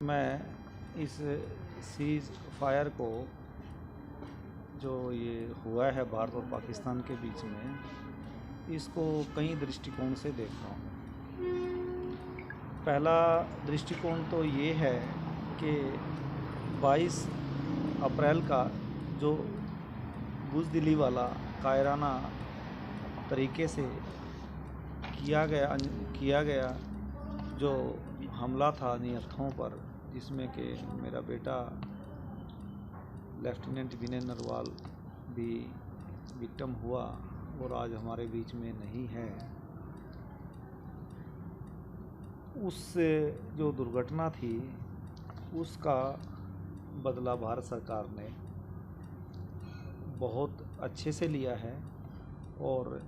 मैं इस seize fire को जो ये हुआ है भारत और पाकिस्तान के बीच में, इसको कई दृष्टिकोण से देखता हूँ। पहला दृष्टिकोण तो ये है कि 22 अप्रैल का जो बुज़दिली वाला कायराना तरीके से किया गया जो हमला था निहत्थों पर, जिसमें कि मेरा बेटा लेफ्टिनेंट विनय नरवाल भी विक्टिम हुआ और आज हमारे बीच में नहीं है। उस जो दुर्घटना थी उसका बदला भारत सरकार ने बहुत अच्छे से लिया है और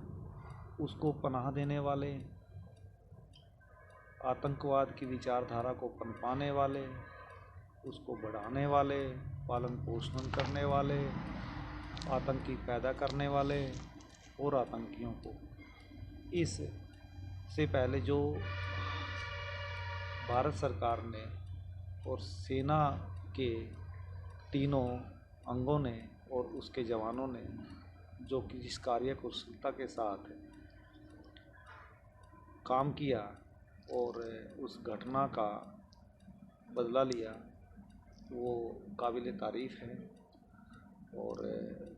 उसको पनाह देने वाले, आतंकवाद की विचारधारा को पनपाने वाले, उसको बढ़ाने वाले, पालन पोषण करने वाले, आतंकी पैदा करने वाले और आतंकियों को इस से पहले जो भारत सरकार ने और सेना के तीनों अंगों ने और उसके जवानों ने जो कि जिस कार्य कुशलता के साथ काम किया और उस घटना का बदला लिया, वो काबिल तारीफ़ है। और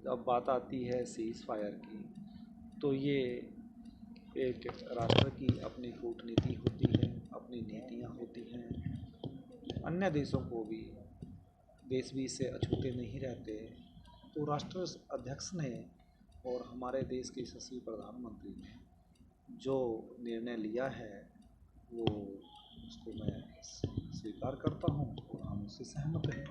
जब बात आती है सीज़ फायर की, तो ये एक राष्ट्र की अपनी कूटनीति होती है, अपनी नीतियाँ होती हैं। अन्य देशों को भी देश भी इससे अछूते नहीं रहते। तो राष्ट्र अध्यक्ष ने और हमारे देश के यशस्वी प्रधानमंत्री ने जो निर्णय लिया है वो उसको मैं स्वीकार करता हूँ और हम उससे सहमत हैं।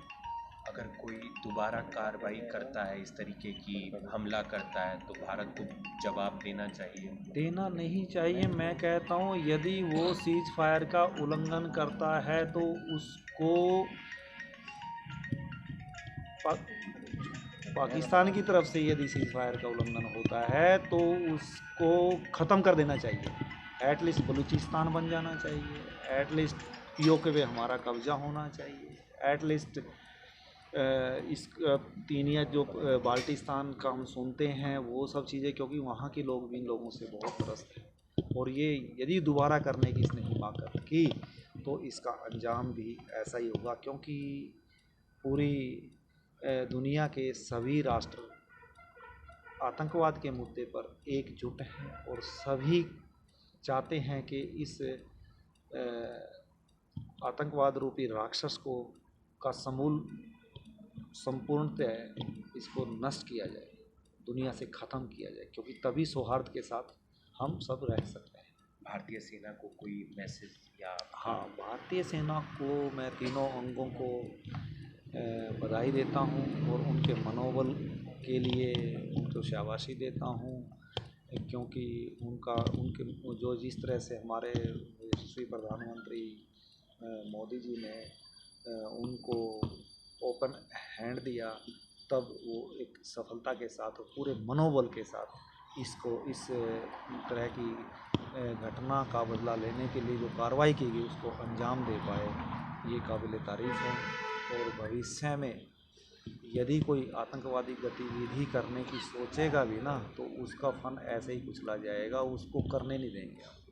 अगर कोई दोबारा कार्रवाई करता है, इस तरीके की हमला करता है, तो भारत को जवाब देना चाहिए? देना नहीं चाहिए। मैं कहता हूँ यदि वो सीज फायर का उल्लंघन करता है तो उसको पाकिस्तान की तरफ से यदि सीज फायर का उल्लंघन होता है तो उसको ख़त्म कर देना चाहिए। एटलीस्ट बलूचिस्तान बन जाना चाहिए, एटलीस्ट पीओके पे हमारा कब्जा होना चाहिए, एटलीस्ट इस तीनिया जो बाल्टिस्तान का हम सुनते हैं वो सब चीज़ें, क्योंकि वहाँ के लोग भी इन लोगों से बहुत त्रस्त हैं। और ये यदि दोबारा करने की इसने हिम्मत की तो इसका अंजाम भी ऐसा ही होगा, क्योंकि पूरी दुनिया के सभी राष्ट्र आतंकवाद के मुद्दे पर एकजुट हैं और सभी चाहते हैं कि इस आतंकवाद रूपी राक्षस को का संपूर्णतः इसको नष्ट किया जाए, दुनिया से ख़त्म किया जाए, क्योंकि तभी सौहार्द के साथ हम सब रह सकते हैं। भारतीय सेना को कोई मैसेज या? हाँ, भारतीय सेना को मैं तीनों अंगों को बधाई देता हूँ और उनके मनोबल के लिए उनको शाबाशी देता हूँ, क्योंकि उनके जो जिस तरह से हमारे यशस्वी प्रधानमंत्री मोदी जी ने उनको ओपन हैंड दिया, तब वो एक सफलता के साथ और पूरे मनोबल के साथ इसको इस तरह की घटना का बदला लेने के लिए जो कार्रवाई की गई उसको अंजाम दे पाए, ये काबिल तारीफ़ है। और भविष्य में यदि कोई आतंकवादी गतिविधि करने की सोचेगा भी ना, तो उसका फन ऐसे ही कुचला जाएगा, उसको करने नहीं देंगे।